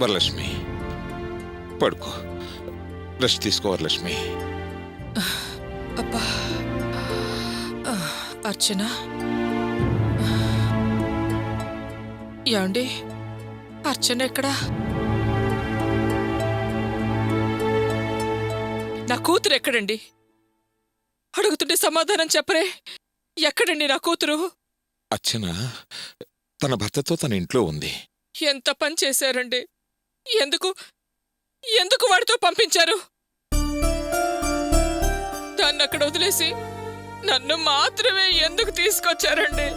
వరలక్ష్మి పడుకో, రెస్ట్ తీసుకో వరలక్ష్మి. అబ్బా అర్చన, ఏమండి అర్చన ఎక్కడా? నా కూతురు ఎక్కడండి? అడుగుతుంటే సమాధానం చెప్పరే. ఎక్కడండి నా కూతురు? అర్చన తన భర్తతో తన ఇంట్లో ఉంది. ఎంత పని చేశారండి? ఎందుకు ఎందుకు వాడితో పంపించారు? దాన్ని అక్కడ వదిలేసి నన్ను మాత్రమే ఎందుకు తీసుకొచ్చారండి?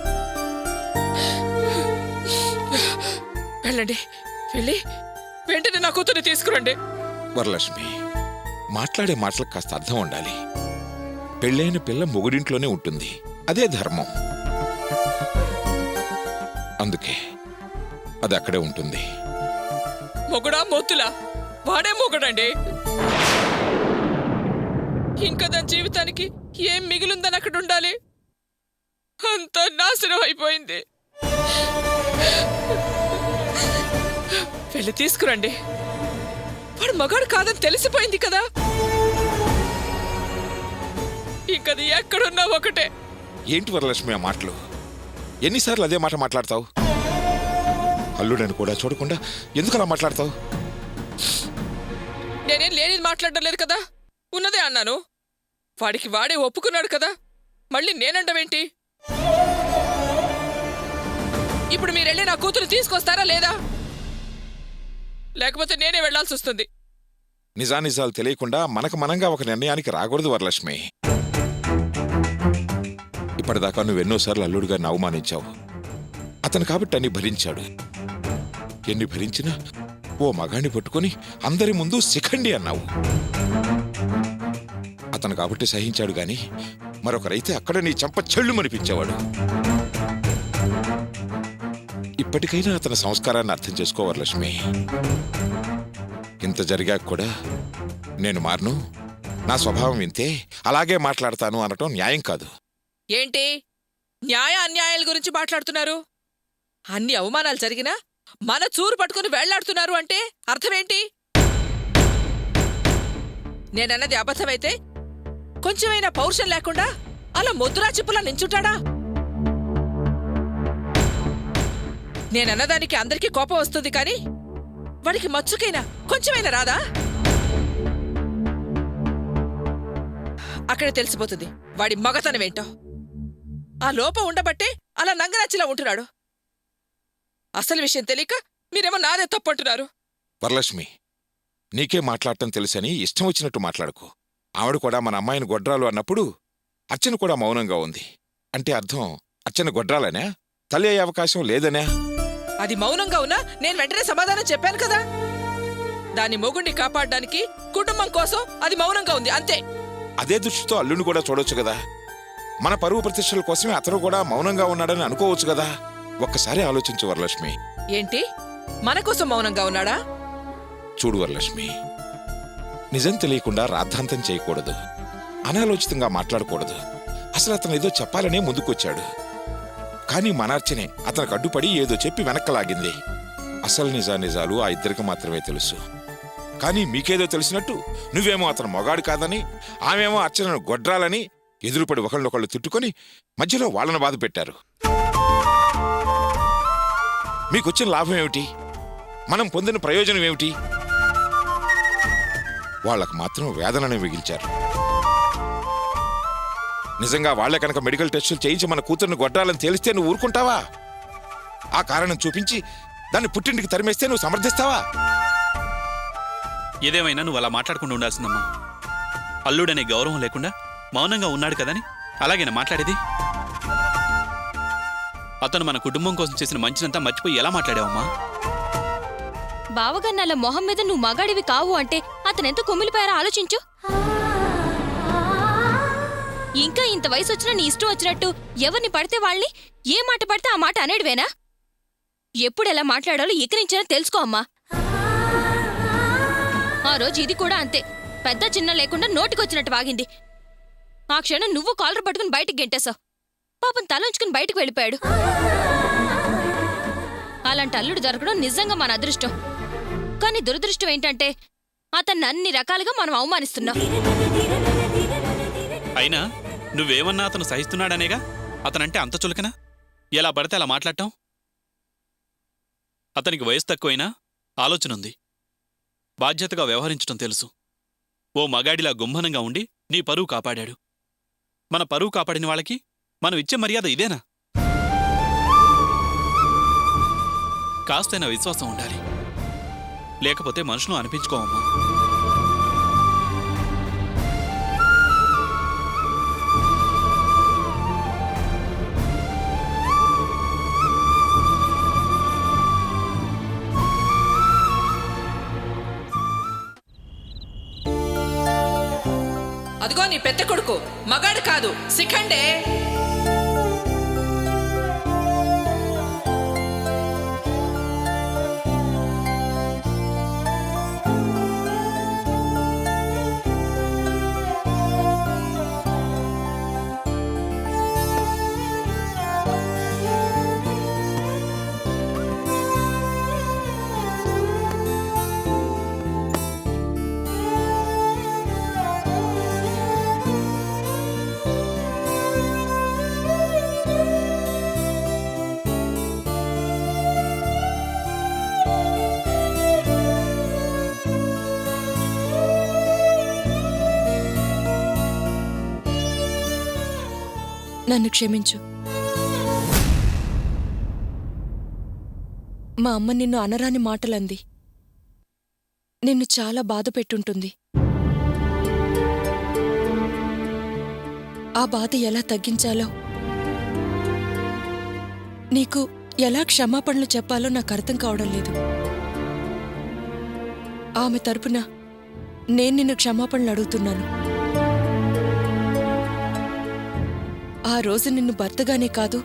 వెళ్ళండి, వెళ్ళి వెంటనే నా కూతుర్ని తీసుకురండి. వరలక్ష్మి మాట్లాడే మాటలకు కాస్త అర్థం ఉండాలి. పెళ్ళైన పిల్ల మొగుడింట్లోనే ఉంటుంది, అదే ధర్మం. అందుకే అది అక్కడే ఉంటుంది. మొగుడా మొత్తులా? వాడే మొగుడండి. ఇంకా దాని జీవితానికి ఏం మిగిలిందని అక్కడ ఉండాలి? అంత నాశనం అయిపోయింది. వెళ్ళి తీసుకురండి. వాడు మగాడు కాదని తెలిసిపోయింది కదా. ఇంకది ఎక్కడున్నా ఒకటే. ఏంటి వరలక్ష్మి ఆ మాటలు? ఎన్నిసార్లు అదే మాట మాట్లాడతావు? అల్లుడని కూడా చూడకుండా ఎందుకు అలా మాట్లాడతావు? నేనేం లేనిది మాట్లాడడం లేదు కదా, ఉన్నదే అన్నాను. వాడికి వాడే ఒప్పుకున్నాడు కదా, మళ్ళీ నేనంటావేంటి? ఇప్పుడు మీరెళ్ళి నా కూతురు తీసుకొస్తారా లేదా? లేకపోతే నేనే వెళ్లాల్సి వస్తుంది. నిజానిజాలు తెలియకుండా మనకు మనంగా ఒక నిర్ణయానికి రాకూడదు వరలక్ష్మి. ఇప్పటిదాకా నువ్వెన్నోసార్లు అల్లుడు గారిని అవమానించావు. అతను కాబట్టి అన్ని భరించాడు. ఎన్ని భరించినా ఓ మగాణ్ణి పట్టుకొని అందరి ముందు శిఖండి అన్నావు. అతను కాబట్టి సహించాడు గాని మరొకరైతే అక్కడ నీ చెంప చెళ్ళు మనిపించేవాడు. ఇప్పటికైనా అతని సంస్కారాన్ని అర్థం చేసుకో వరలక్ష్మి. ఇంత జరిగాక కూడా నేను మారను, నా స్వభావం ఇంతే, అలాగే మాట్లాడతాను అనటం న్యాయం కాదు. ఏంటి న్యాయ అన్యాయాల గురించి మాట్లాడుతున్నారు? అన్ని అవమానాలు జరిగినా మన చూరు పట్టుకుని వెళ్లాడుతున్నారు అంటే అర్థమేంటి? నేనన్నది అబద్ధమైతే కొంచెమైనా పౌరుషం లేకుండా అలా ముద్దురా చిప్పులా నించుంటాడా? నేనన్నదానికి అందరికీ కోపం వస్తుంది కానీ వాడికి మచ్చుకైనా కొంచెమైనా రాదా? అక్కడే తెలిసిపోతుంది వాడి మగతనమేంటో. ఆ లోపం ఉండబట్టే అలా నంగరాచిలా ఉంటున్నాడు. అసలు విషయం తెలియక మీరేమో నాదే తప్పంటున్నారు. వరలక్ష్మి నీకే మాట్లాడటం తెలుసని ఇష్టం వచ్చినట్టు మాట్లాడుకో. ఆవిడ కూడా మన అమ్మాయిని గొడ్రాలు అన్నప్పుడు అర్చన కూడా మౌనంగా ఉంది. అంటే అర్థం అర్చన గొడ్రాలనే, తల్లి అయ్యే అవకాశం లేదనే. అది మౌనంగా ఉన్నా నేను వెంటనే సమాధానం చెప్పాను కదా. దాని మొగుణ్ణి కాపాడడానికి కుటుంబం కోసం అది మౌనంగా ఉంది అంతే. అదే దృష్టితో అల్లుని కూడా చూడొచ్చు కదా. మన పరువు ప్రతిష్టల కోసమే అతను కూడా మౌనంగా ఉన్నాడని అనుకోవచ్చు కదా. ఒక్కసారి ఆలోచించు వరలక్ష్మి. ఏంటి మన కోసం మౌనంగా ఉన్నాడా? చూడు వరలక్ష్మి, నిజం తెలియకుండా రాద్ధాంతం చేయకూడదు, అనాలోచితంగా మాట్లాడకూడదు. అసలు అతను ఏదో చెప్పాలనే ముందుకొచ్చాడు. కానీ మనార్చనే అతనికి అడ్డుపడి ఏదో చెప్పి వెనక్కలాగింది. అసలు నిజానిజాలు ఆ ఇద్దరికి మాత్రమే తెలుసు. కానీ మీకేదో తెలిసినట్టు నువ్వేమో అతను మొగాడు కాదని, ఆమెమో అర్చనను గొడ్రాలని ఎదురుపడి ఒకళ్ళనొకళ్ళు తిట్టుకొని మధ్యలో వాళ్ళను బాధ పెట్టారు. మీకొచ్చిన లాభం ఏమిటి? మనం పొందిన ప్రయోజనం ఏమిటి? వాళ్లకు మాత్రం వేదననే మిగిల్చారు. నిజంగా వాళ్లే కనుక మెడికల్ టెస్టులు చేయించి మన కూతురుని గొడ్రాలని తేలిస్తే నువ్వు ఊరుకుంటావా? ఆ కారణం చూపించి దాన్ని పుట్టింటికి తరిమేస్తే నువ్వు సమర్థిస్తావా? ఏదేమైనా నువ్వు అలా మాట్లాడకుండా ఉండాల్సిందమ్మా. అల్లుడనే గౌరవం లేకుండా మౌనంగా ఉన్నాడు కదని అలాగేనా మాట్లాడేది? అతను మన కుటుంబం కోసం చేసిన మంచినంతా మర్చిపోయి ఎలా మాట్లాడావమ్మా? బావగన్నాల మొహం మీద నువ్వు మగాడివి కావు అంటే అతనెంత కుమిలిపోయారో ఆలోచించు. ఇంకా ఇంత వయసు వచ్చినా నీ ఇష్టం వచ్చినట్టు ఎవరిని పడితే వాళ్ళని ఏ మాట పడితే ఆ మాట అనేడువేనా? ఎప్పుడెలా మాట్లాడాలో ఇక నుంచైనా తెలుసుకో అమ్మా. ఆ రోజు ఇది కూడా అంతే, పెద్ద చిన్న లేకుండా నోటికొచ్చినట్టు వాగింది. ఆ క్షణం నువ్వు కాలర్ పట్టుకుని బయటికి గెంటేశావు. పాపం తలంచుకుని బయటకు వెళ్ళిపోయాడు. అలాంటి అల్లుడు దొరకడం నిజంగా మన అదృష్టం. కానీ దురదృష్టం ఏంటంటే అతన్ని అన్ని రకాలుగా మనం అవమానిస్తున్నాం. అయినా నువ్వేమన్నా అతను సహిస్తున్నాడనేగా అతనంటే అంత చులకనా? ఎలా పడితే అలా మాట్లాడటం? అతనికి వయసు తక్కువైనా ఆలోచనుంది, బాధ్యతగా వ్యవహరించటం తెలుసు. ఓ మగాడిలా గుంభనంగా ఉండి నీ పరువు కాపాడాడు. మన పరువు కాపాడిన వాళ్ళకి మనం ఇచ్చే మర్యాద ఇదేనా? కాస్తైనా విశ్వాసం ఉండాలి, లేకపోతే మనుషులు అనిపించుకోవమ్మా. అదిగో నీ పెద్ద కొడుకు మగాడు కాదు, శిఖండే. నన్ను క్షమించు. మా అమ్మ నిన్ను అనరాని మాటలంది. నిన్ను చాలా బాధ పెట్టుంటుంది. ఆ బాధ ఎలా తగ్గించాలో, నీకు ఎలా క్షమాపణలు చెప్పాలో నాకు అర్థం కావడం లేదు. ఆమె తరపున నేను నిన్ను క్షమాపణలు అడుగుతున్నాను. ఆ రోజు నిన్ను భర్తగానే కాదు,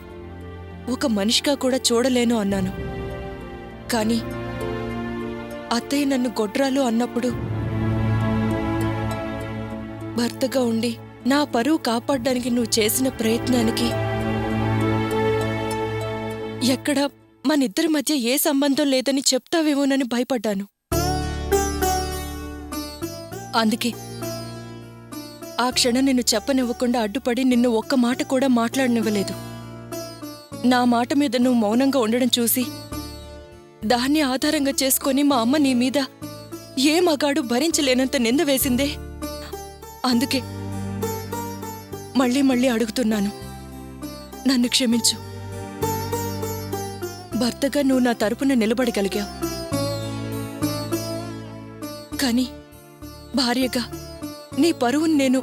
ఒక మనిషిగా కూడా చూడలేను అన్నాను. కాని అత్తయ్య నన్ను గొడ్రాలు అన్నప్పుడు భర్తగా ఉండి నా పరువు కాపాడడానికి నువ్వు చేసిన ప్రయత్నానికి ఎక్కడ మనిద్దరి మధ్య ఏ సంబంధం లేదని చెప్తావేమోనని భయపడ్డాను. అందుకే ఆ క్షణం నిన్ను చెప్పనివ్వకుండా అడ్డుపడి నిన్ను ఒక్క మాట కూడా మాట్లాడనివ్వలేదు. నా మాట మీద నువ్వు మౌనంగా ఉండడం చూసి దాన్ని ఆధారంగా చేసుకొని మా అమ్మ నీ మీద ఏ మగాడు భరించలేనంత నింద వేసిందే. అందుకే మళ్ళీ మళ్ళీ అడుగుతున్నాను, నన్ను క్షమించు. భర్తగా నువ్వు నా తరపున నిలబడగలిగావు, కాని భార్యగా నీ పరువును నేను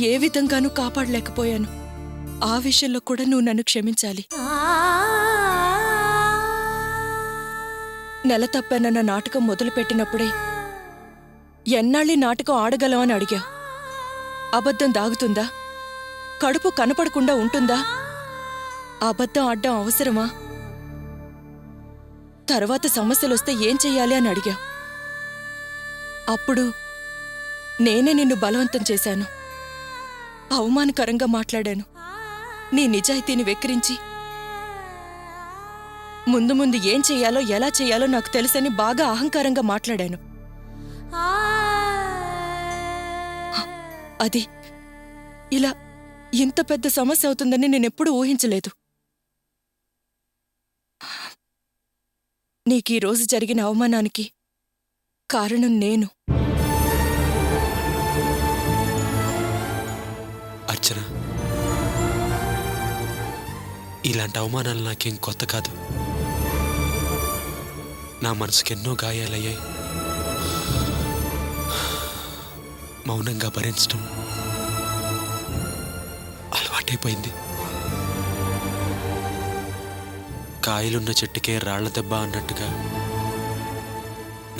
ఏ విధంగానూ కాపాడలేకపోయాను. ఆ విషయంలో కూడా నువ్వు నన్ను క్షమించాలి. నెల తప్పానన్న నాటకం మొదలుపెట్టినప్పుడే ఎన్నాళ్ళీ నాటకం ఆడగలవని అడిగా. అబద్ధం దాగుతుందా? కడుపు కనపడకుండా ఉంటుందా? అబద్ధం ఆడ్డం అవసరమా? తర్వాత సమస్యలొస్తే ఏం చెయ్యాలి అని అడిగా. అప్పుడు నేనే నిన్ను బలవంతం చేశాను, అవమానకరంగా మాట్లాడాను, నీ నిజాయితీని వెక్కిరించి ముందు ముందు ఏం చెయ్యాలో ఎలా చెయ్యాలో నాకు తెలుసని బాగా అహంకారంగా మాట్లాడాను. అది ఇలా ఇంత పెద్ద సమస్య అవుతుందని నేనెప్పుడూ ఊహించలేదు. నీకీ రోజు జరిగిన అవమానానికి కారణం నేను. అర్చన, ఇలాంటి అవమానాలు నాకేం కొత్త కాదు. నా మనసుకెన్నో గాయాలయ్యాయి. మౌనంగా భరించడం అలవాటైపోయింది. కాయలున్న చెట్టుకే రాళ్ల దెబ్బ అన్నట్టుగా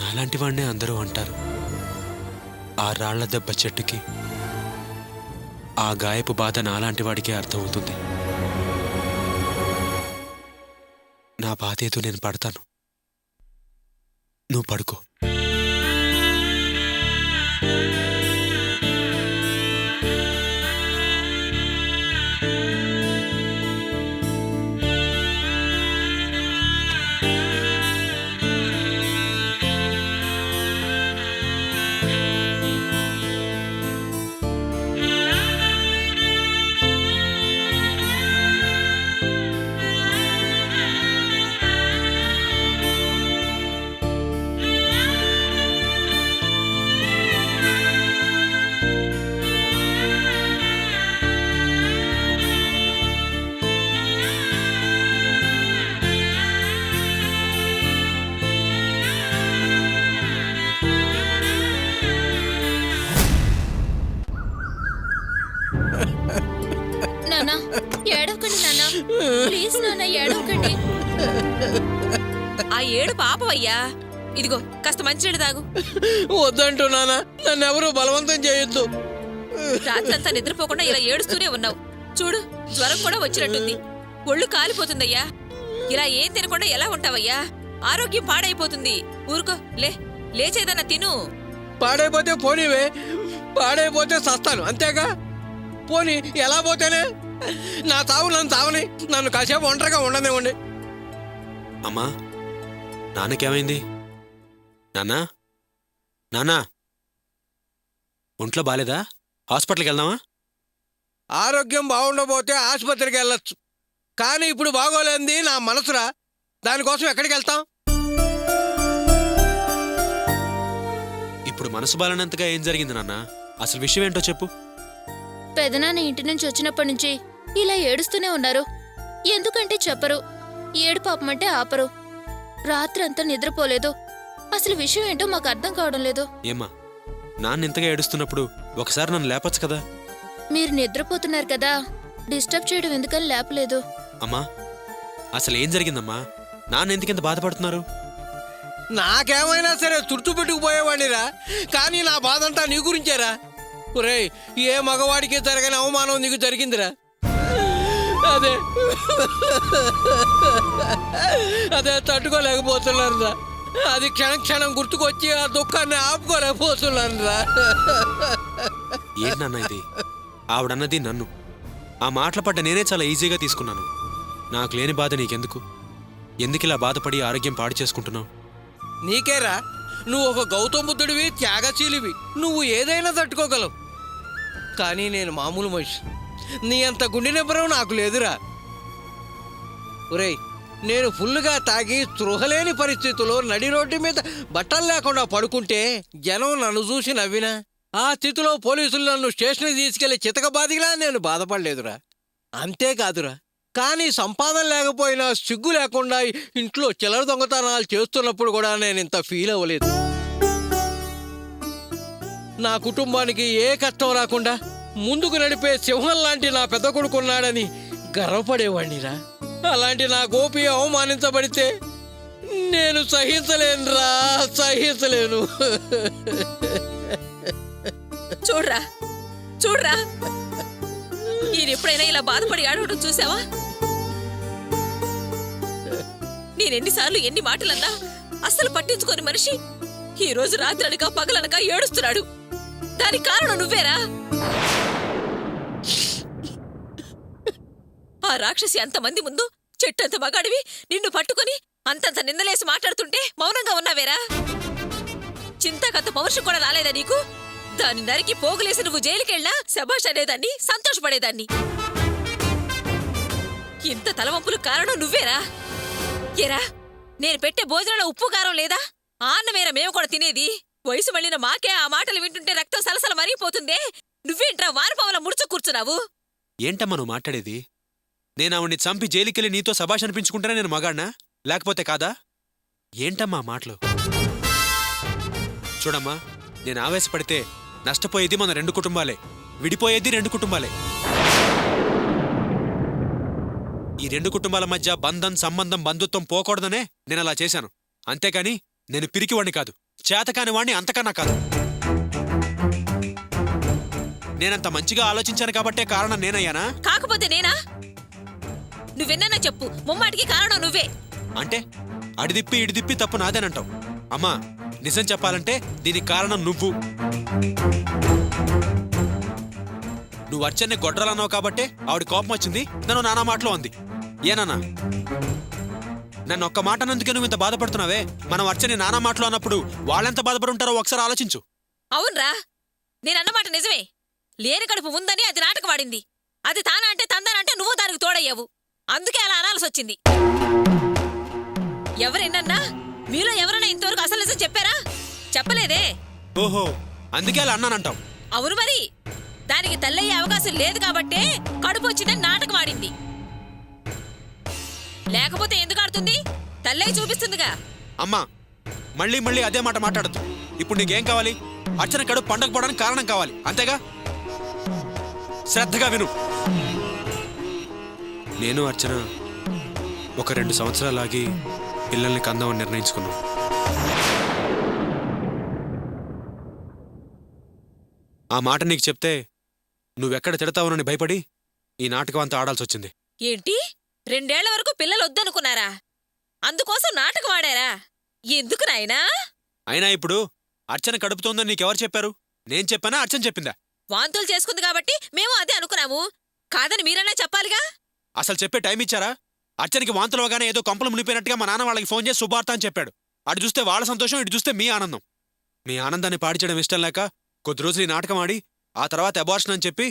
నాలాంటి వాడినే అందరూ అంటారు. ఆ రాళ్ల దెబ్బ చెట్టుకి, ఆ గాయపు బాధ నాలాంటి వాడికే అర్థమవుతుంది. నా బాధ ఏదో నేను పడతాను, నువ్వు పడుకో. నాన్న ఏడవకండి నాన్న ప్లీజ్ నాన్న ఏడవకండి. ఆ ఏడు పాపవయ్యా. ఇదిగో కాస్త మంచినీళ్ళు తాగు. వద్దంటున్నానా, నన్ను ఎవరు బలవంతం చేయొద్దు. రాత్రంతా నిద్రపోకుండా ఇలా ఏడుస్తూనే ఉన్నావు. చూడు, జ్వరం కూడా వచ్చినట్టుంది. ఒళ్ళు కాలిపోతుందయ్యా. ఇలా ఏం తినకుండా ఎలా ఉంటావయ్యా? ఆరోగ్యం పాడైపోతుంది. ఊరుకో, లేచేదన్నా తిను. పాడైపోతే పోనీవే, పాడైపోతే సస్తాను అంతేగా. పోనీ ఎలా పోతేనే? నా తావు నన్ను తావని, నన్ను కాసేపు ఒంటరిగా ఉండనివ్వండి. అమ్మా, నాన్నకేమైంది? నాన్నా, నాన్నా, ఒంట్లో బాలేదా? హాస్పిటల్కి వెళ్దామా? ఆరోగ్యం బాగుండబోతే ఆసుపత్రికి వెళ్ళొచ్చు, కానీ ఇప్పుడు బాగోలేంది నా మనసురా. దానికోసం ఎక్కడికి వెళ్తాం? ఇప్పుడు మనసు బాలనంతగా ఏం జరిగింది నాన్న? అసలు విషయం ఏంటో చెప్పు. పెదనాన్న ఇంటి నుంచి వచ్చినప్పటి నుంచి ఇలా ఏడుస్తూనే ఉన్నారు. ఎందుకంటే చెప్పరు. ఏడు పాపమంటే ఆపరు. రాత్రంతా నిద్రపోలేదు. అసలు విషయం ఏంటో మాకు అర్థం కావడం లేదు. ఏమ్మా, నాన్న ఇంతగా ఏడుస్తున్నప్పుడు ఒకసారి నన్ను లేపచ్చు కదా? మీరు నిద్రపోతున్నారు కదా, డిస్టర్బ్ చేయడం ఎందుకని లేపలేదు. అమ్మా, అసలు ఏం జరిగిందమ్మా? నాన్న ఎందుకింత బాధపడుతున్నారు? నాకేమైనా సరే తుర్తు పెట్టుకుపోయేవాడిరా, కానీ నా బాధంతా నీ గురించేరా. ఒరేయ్, ఏ మగవాడికి జరగని అవమానం నీకు జరిగిందిరా. అదే తట్టుకోలేకపోతున్నానురా. అది క్షణం క్షణం గుర్తుకొచ్చి ఆ దుఃఖాన్ని ఆపుకోలేకపోతున్నానురా. ఏంటి నాన్న ఇది? ఆవిడన్నది నన్ను. ఆ మాటల పడ్డ నేనే చాలా ఈజీగా తీసుకున్నాను. నాకు లేని బాధ నీకెందుకు? ఎందుకిలా బాధపడి ఆరోగ్యం పాడు చేసుకుంటున్నావు? నీకేరా, నువ్వు ఒక గౌతమ బుద్ధుడివి, త్యాగశీలివి. నువ్వు ఏదైనా తట్టుకోగలవు, కానీ నేను మామూలు మనిషి. నీ అంత గుండె నిబ్బరం నాకు లేదురా. ఒరేయ్, నేను ఫుల్లుగా తాగి స్పృహలేని పరిస్థితుల్లో నడి రోడ్డు మీద బట్టలు లేకుండా పడుకుంటే జనం నన్ను చూసి నవ్వినా, ఆ స్థితిలో పోలీసులు నన్ను స్టేషన్కి తీసుకెళ్లి చితకబాదిలా నేను బాధపడలేదురా. అంతేకాదురా, కానీ సంపాదన లేకపోయినా సిగ్గు లేకుండా ఇంట్లో చిల్లర దొంగతనాలు చేస్తున్నప్పుడు కూడా నేను ఇంత ఫీల్ అవ్వలేదు. నా కుటుంబానికి ఏ కష్టం రాకుండా ముందుకు నడిపే సింహం లాంటి నా పెద్ద కొడుకున్నాడని గర్వపడేవాణ్ణిరా. అలాంటి నా గోపి అవమానించబడితే నేను సహించలేనురా, సహించలేను. చూడ్రా, చూడ్రా, ఈయనెప్పుడైనా ఇలా బాధపడి ఆడవడం చూసావా? నేనెన్నిసార్లు ఎన్ని మాటలన్నా అస్సలు పట్టించుకోని మనిషి ఈ రోజు రాత్రనక పగలనక ఏడుస్తున్నాడు. దానికి కారణం నువ్వేరా. ఆ రాక్షసి అంతమంది ముందు చెట్టంత మగాడివి నిన్ను పట్టుకొని అంతంత నిందలేసి మాట్లాడుతుంటే మౌనంగా ఉన్నావేరా? చింతకంత పౌరుషం కూడా రాలేదా నీకు? దాన్ని నరికి పోగులేసి నువ్వు జైలుకెళ్ళా శభాష్ అనేదాన్ని, సంతోషపడేదాన్ని. ఇంత తలవంపులు కారణం నువ్వేరా. ఏరా, నేను పెట్టే భోజనంలో ఉప్పు కారం లేదా? ఆ అన్నమేరా మేము కూడా తినేది. వయసు మళ్ళిన మాకే ఆ మాటలు వింటుంటే రక్తం సలసల మరిగిపోతుందే. నువ్వేంట్రా వానపావలా ముడుచు కూర్చున్నావు? ఏంటమ్మా నువ్వు మాట్లాడేది? నేను ఆవిడ్ని చంపి జైలుకెళ్ళి నీతో సభాష్ అనిపించుకుంటేనే నేను మగాడినా, లేకపోతే కాదా? ఏంటమ్మా మాటలు? చూడమ్మా, నేను ఆవేశపడితే నష్టపోయేది మన 2 కుటుంబాలే, విడిపోయేది 2 కుటుంబాలే. ఈ 2 కుటుంబాల మధ్య బంధం, సంబంధం, బంధుత్వం పోకూడదనే నేను అలా చేశాను. అంతేకాని నేను పిరికివాణ్ణి కాదు, చేతకాని వాణ్ణి అంతకన్నా కాదు. నేనంత మంచిగా ఆలోచించాను కాబట్టే కారణం నేనయ్యానా? కాకపోతే నేనా? నువ్వెన్నా చెప్పు, ముమ్మాటికి కారణం నువ్వే. అంటే అడిదిప్పి ఇడిదిప్పి తప్పు నాదేనంటావు. అమ్మా, నిజం చెప్పాలంటే దీనికి కారణం నువ్వు. నువ్వు అర్చన్ని గొడ్రలన్నావు కాబట్టే ఆవిడ కోపం వచ్చింది, నన్ను నానా మాటలో అంది. ఏనన్నా, నన్ను ఒక్క మాట అన్నందుకే నువ్వు ఇంత బాధపడుతున్నావే. మనం అర్చని నానా మాటలో అన్నప్పుడు వాళ్ళెంత బాధపడి ఉంటారో ఒకసారి ఆలోచించు. అవునరా, నేనన్నమాట నిజమే. లేని కడుపు ఉందని అది నాటకవాడింది. అది తానా అంటే తందానంటే నువ్వు దానికి తోడయ్యావు. అందుకే అలా అనాల్సొచ్చింది. ఎవరెన్నన్నా మీలో ఎవరైనా ఇంతవరకు అసలు నిజం చెప్పారా? చెప్పలేదే. ఓహో, అందుకే అలా అన్నానంటావు. అవును మరి, దానికి తల్లయ్యే అవకాశం లేదు కాబట్టే కడుపు వచ్చిందని నాటకం ఆడింది. లేకపోతే ఎందుకు ఆడుతుంది? తల్లయ్య చూపిస్తుందిగా. అమ్మా, మళ్ళీ మళ్ళీ అదే మాట మాట్లాడద్దు. ఇప్పుడు నీకేం కావాలి? అర్చన కడుపు పండగ పోవడానికి కారణం కావాలి, అంతేగా? శ్రద్ధగా విను. నేను అర్చన ఒక 2 సంవత్సరాలాగి పిల్లల్ని కందామని నిర్ణయించుకున్నాం. ఆ మాట నీకు చెప్తే నువ్వెక్కడ తిడతావునని భయపడి ఈ నాటకం అంతా ఆడాల్సి వచ్చింది. ఏంటి 2 ఏళ్ల వరకు పిల్లలు వద్దనుకున్నారా? అందుకోసం నాటకం ఆడారా? ఎందుకు నాయనా? అయినా ఇప్పుడు అర్చన కడుపుతోందని నీకెవరు చెప్పారు? నేను చెప్పానా అర్చన చెప్పిందా? వాంతులు చేసుకుంది కాబట్టి మేము అదే అనుకున్నాము. కాదని మీరన్నా చెప్పాలిగా. అసలు చెప్పే టైం ఇచ్చారా? అర్చనకి వాంతులు అవగానే ఏదో కొంపలు మునిపోయినట్టుగా మా నాన్న వాళ్ళకి ఫోన్ చేసి శుభార్త అని చెప్పాడు. అటు చూస్తే వాళ్ళ సంతోషం, ఇటు చూస్తే మీ ఆనందం. మీ ఆనందాన్ని పాడి చేయడం ఇష్టం లేక కొద్ది రోజులు ఈ నాటకం ఆడి ఆ తర్వాత అబార్షన్ అని చెప్పి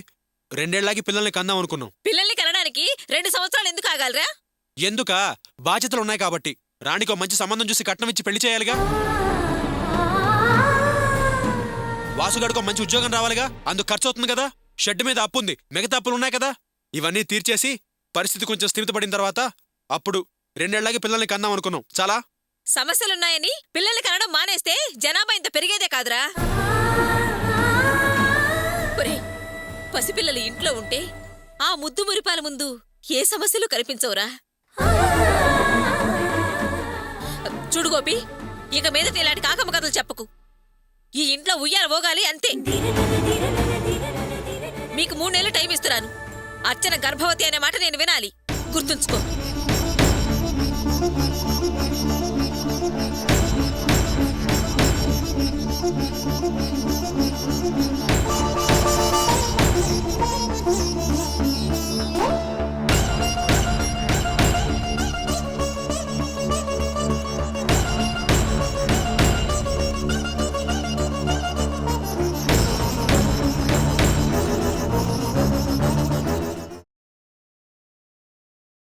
2 ఏళ్లకి పిల్లల్ని కందాం అనుకున్నాం. పిల్లల్ని కనడానికి 2 సంవత్సరాలు ఎందుకు ఆగాలరా? ఎందుకా? బాధ్యతలున్నాయి కాబట్టి. రాణికో మంచి సంబంధం చూసి కట్నం ఇచ్చి పెళ్లి చేయాలిగా. వాసుగాడికో మంచి ఉద్యోగం రావాలిగా. అందుకు ఖర్చు అవుతుంది కదా. షెడ్ మీద అప్పుంది, మిగతా అప్పులున్నాయి కదా. ఇవన్నీ తీర్చేసి పరిస్థితి కొంచెం స్థిమితపడిన తర్వాత అప్పుడు 2 ఏళ్లకి పిల్లల్ని కందాం అనుకున్నాం. చాలా సమస్యలున్నాయని పిల్లల్ని కనడం మానేస్తే జనాభా ఇంత పెరిగేదే కాదురా. ఒరేయ్, పసిపిల్లలు ఇంట్లో ఉంటే ఆ ముద్దు మురిపాల ముందు ఏ సమస్యలు కనిపించవురా. చూడు గోపి, ఇక మీదట ఇలాంటి కాకమ్మ కథలు చెప్పకు. ఈ ఇంట్లో ఉయ్యాల పోగాలి అంతే. మీకు 3 నెలలు టైం ఇస్తున్నాను. అర్చన గర్భవతి అనే మాట నేను వినాలి. గుర్తుంచుకో.